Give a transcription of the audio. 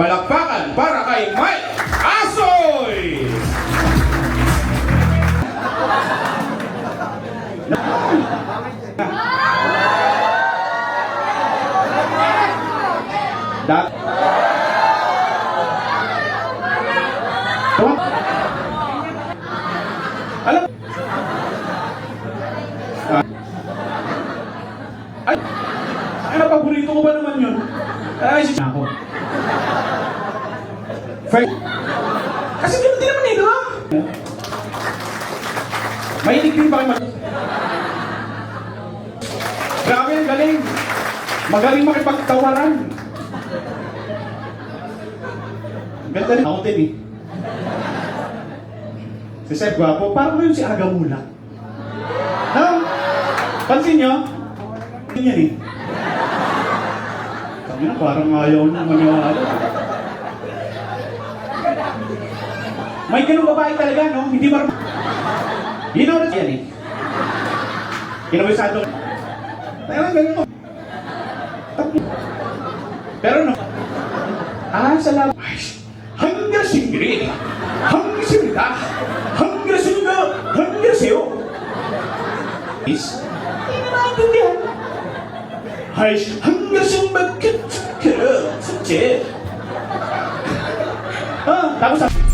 Palakpakan para kay Mike Asoy! Alam ay, paborito ko ba naman yun? Ay, si ako. Kasi gano'n din naman eh, di ba? Mahilig din ba kayo Grabe, ang galing. Magaling makipagtawaran. Ganda rin ako din eh. Si Seb Guapo, parang mo yun si Aga Mulak. No? Pansin nyo? Pansin yan eh. Sabi na, parang ayaw na maniwala. May ganung babae talaga, no? Hindi marunong. Ginoras yan eh. Kinawisado. Talagang ganun mo. Pero no. Salamat. Hanggang singri. Hanggang simita. Hanggang singa. Hanggang siyo. Is? Hindi na maintindihan. Hanggang simbagkat. Kaya. Sa tapos